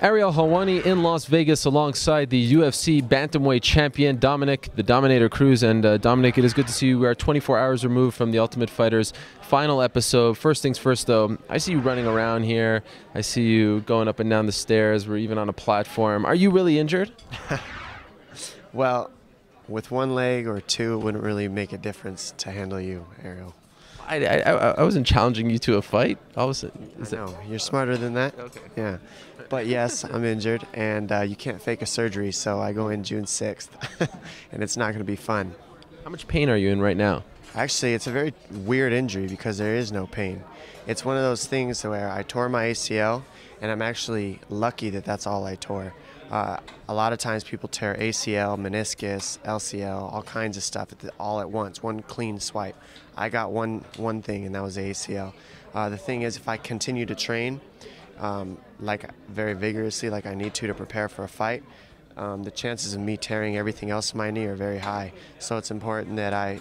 Ariel Helwani in Las Vegas alongside the UFC bantamweight champion Dominick the Dominator Cruz. And Dominick, it is good to see you. We are 24 hours removed from the Ultimate Fighter's final episode. First things first, though, I see you running around here. I see you going up and down the stairs. We're even on a platform. Are you really injured? Well, with one leg or two, it wouldn't really make a difference to handle you, Ariel. I wasn't challenging you to a fight. No, you're smarter than that. Okay. Yeah. But yes, I'm injured, and you can't fake a surgery, so I go in June 6th, and it's not going to be fun. How much pain are you in right now? Actually, it's a very weird injury because there is no pain. It's one of those things where I tore my ACL, and I'm actually lucky that that's all I tore. A lot of times people tear ACL, meniscus, LCL, all kinds of stuff all at once, one clean swipe. I got one thing, and that was the ACL. The thing is, if I continue to train like very vigorously, like I need to prepare for a fight, the chances of me tearing everything else in my knee are very high. So it's important that I,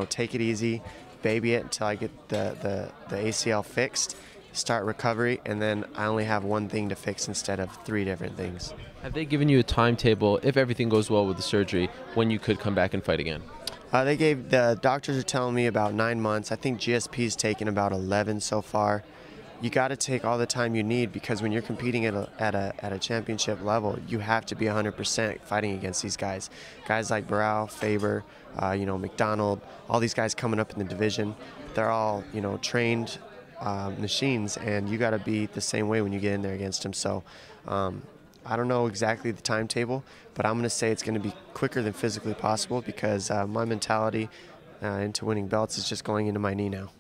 take it easy, baby it until I get the ACL fixed, start recovery, and then I only have one thing to fix instead of 3 different things. Have they given you a timetable, if everything goes well with the surgery, when you could come back and fight again? The doctors are telling me about 9 months. I think GSP's taken about 11 so far. You got to take all the time you need because when you're competing at a championship level, you have to be 100% fighting against these guys. Guys like Barao, Faber, McDonald, all these guys coming up in the division. They're all trained machines, and you got to be the same way when you get in there against them. So I don't know exactly the timetable, but I'm going to say it's going to be quicker than physically possible because my mentality into winning belts is just going into my knee now.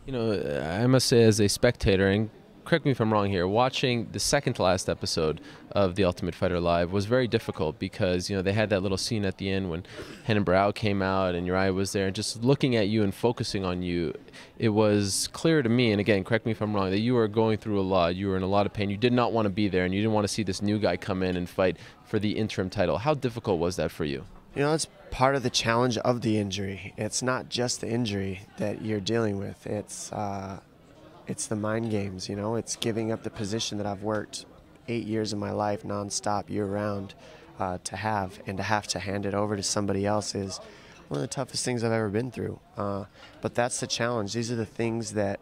I must say, as a spectator, and correct me if I'm wrong here, watching the second to last episode of The Ultimate Fighter Live was very difficult because, they had that little scene at the end when Renan Barao came out and Urijah was there, and just looking at you and focusing on you, it was clear to me, and again, correct me if I'm wrong, that you were going through a lot. You were in a lot of pain. You did not want to be there, and you didn't want to see this new guy come in and fight for the interim title. How difficult was that for you? It's part of the challenge of the injury. It's not just the injury that you're dealing with. It's the mind games, It's giving up the position that I've worked 8 years of my life nonstop, year-round, to have to hand it over to somebody else is one of the toughest things I've ever been through. But that's the challenge. These are the things that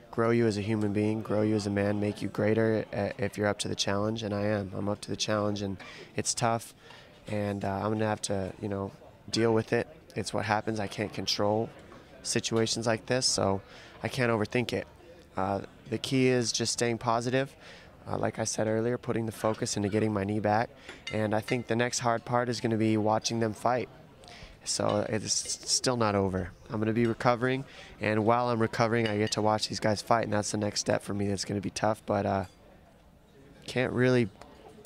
grow you as a human being, grow you as a man, make you greater if you're up to the challenge, and I am. I'm up to the challenge, and it's tough, and I'm going to have to, deal with it. It's what happens. I can't control situations like this, so I can't overthink it. The key is just staying positive. Like I said earlier, putting the focus into getting my knee back. And I think the next hard part is going to be watching them fight. So it's still not over. I'm going to be recovering. And while I'm recovering, I get to watch these guys fight. And that's the next step for me. That's going to be tough. But can't really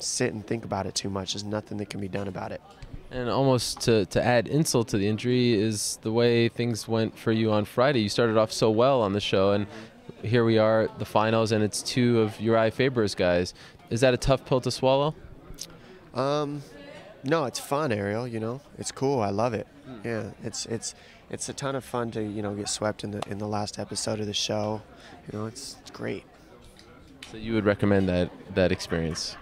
sit and think about it too much. There's nothing that can be done about it. And almost to add insult to the injury is the way things went for you on Friday. You started off so well on the show, and here we are, the finals, and it's 2 of Urijah Faber's guys. Is that a tough pill to swallow? No, it's fun, Ariel. It's cool. I love it. Yeah, it's a ton of fun to get swept in the last episode of the show. It's great. So you would recommend that experience?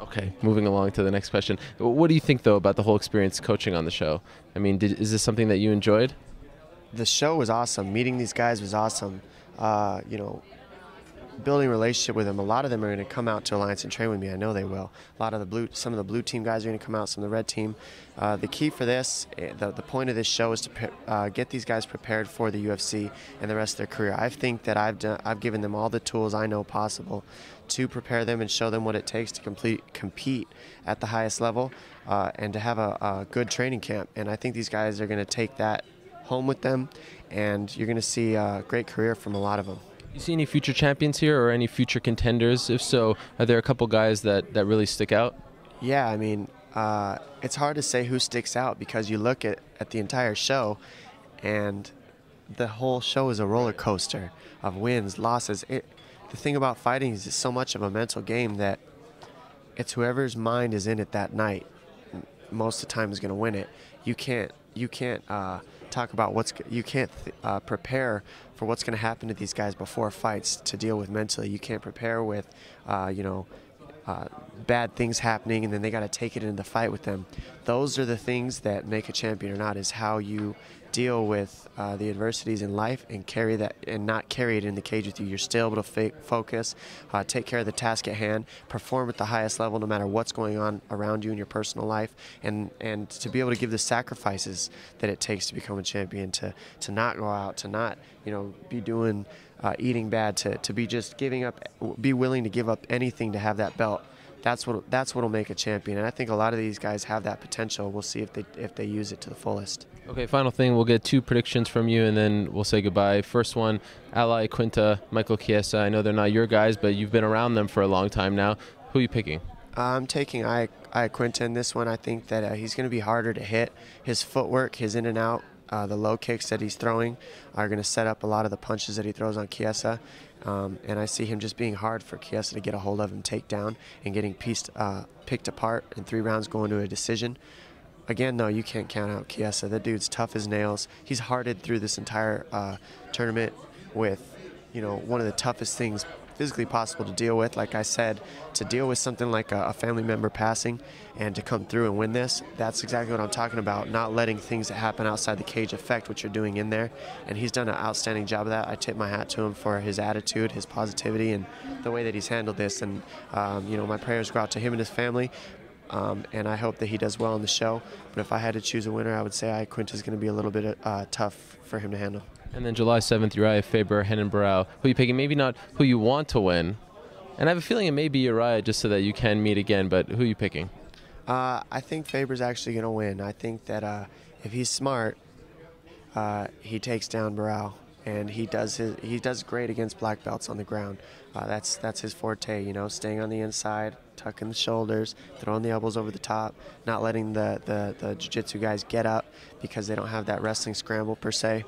Okay, moving along to the next question. What do you think, though, about the whole experience coaching on the show? I mean, is this something that you enjoyed? The show was awesome. Meeting these guys was awesome. Building a relationship with them. A lot of them are going to come out to Alliance and train with me. I know they will. Some of the blue team guys are going to come out, some of the red team. The key for this, the point of this show is to get these guys prepared for the UFC and the rest of their career. I think that I've given them all the tools I know possible to prepare them and show them what it takes to compete at the highest level and to have a good training camp. And I think these guys are going to take that home with them, and you're going to see a great career from a lot of them. You see any future champions here or any future contenders? If so, are there a couple guys that really stick out? Yeah, I mean, it's hard to say who sticks out because you look at the entire show, and the whole show is a roller coaster of wins, losses. The thing about fighting is it's so much of a mental game that it's whoever's mind is in it that night most of the time is going to win it. You can't talk about you can't prepare for what's going to happen to these guys before fights to deal with mentally. You can't prepare with, you know, bad things happening and then they got to take it into the fight with them. Those are the things that make a champion or not, is how you deal with the adversities in life and carry that, and not carry it in the cage with you. You're still able to focus, take care of the task at hand, perform at the highest level no matter what's going on around you in your personal life, and to be able to give the sacrifices that it takes to become a champion, to not go out, to not, you know, be doing eating bad, to be just giving up, be willing to give up anything to have that belt. That's what'll make a champion, and I think a lot of these guys have that potential. We'll see if they use it to the fullest. Okay, final thing, we'll get 2 predictions from you, and then we'll say goodbye. First one, Ally Quinta, Michael Chiesa. I know they're not your guys, but you've been around them for a long time now. Who are you picking? I'm taking Quinta in this one. I think that he's going to be harder to hit. His footwork, his in and out, the low kicks that he's throwing are going to set up a lot of the punches that he throws on Chiesa. And I see him just being hard for Chiesa to get a hold of and take down, and getting picked apart in 3 rounds, going to a decision. Again, though, you can't count out Chiesa. That dude's tough as nails. He's hearted through this entire tournament with, you know, one of the toughest things physically possible to deal with. Like I said, to deal with something like a family member passing and to come through and win this, that's exactly what I'm talking about. Not letting things that happen outside the cage affect what you're doing in there. And he's done an outstanding job of that. I tip my hat to him for his attitude, his positivity, and the way that he's handled this. And, you know, my prayers go out to him and his family. And I hope that he does well on the show. But if I had to choose a winner, I would say Quinta's going to be a little bit tough for him to handle. And then July 7th, Urijah, Faber, Renan Barao. Who are you picking? Maybe not who you want to win. And I have a feeling it may be Urijah, just so that you can meet again. But who are you picking? I think Faber's actually going to win. I think that if he's smart, he takes down Barao. And he does great against black belts on the ground. That's his forte, you know, staying on the inside, tucking the shoulders, throwing the elbows over the top, not letting the jiu-jitsu guys get up because they don't have that wrestling scramble per se.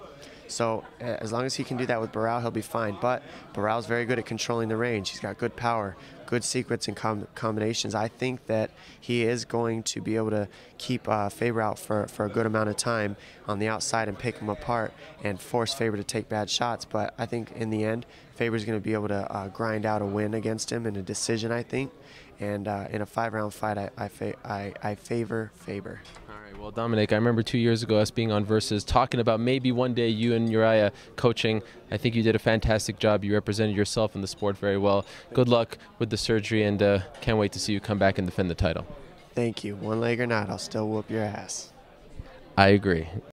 So as long as he can do that with Barao, he'll be fine. But Barao's very good at controlling the range. He's got good power, good sequence and combinations. I think that he is going to be able to keep Faber out for a good amount of time on the outside and pick him apart and force Faber to take bad shots. But I think in the end, Faber's going to be able to grind out a win against him in a decision, I think. And in a 5-round fight, I favor Faber. All right, well, Dominick, I remember 2 years ago us being on Versus, talking about maybe one day you and Urijah coaching. I think you did a fantastic job. You represented yourself in the sport very well. Good luck with the surgery, and can't wait to see you come back and defend the title. Thank you. One leg or not, I'll still whoop your ass. I agree.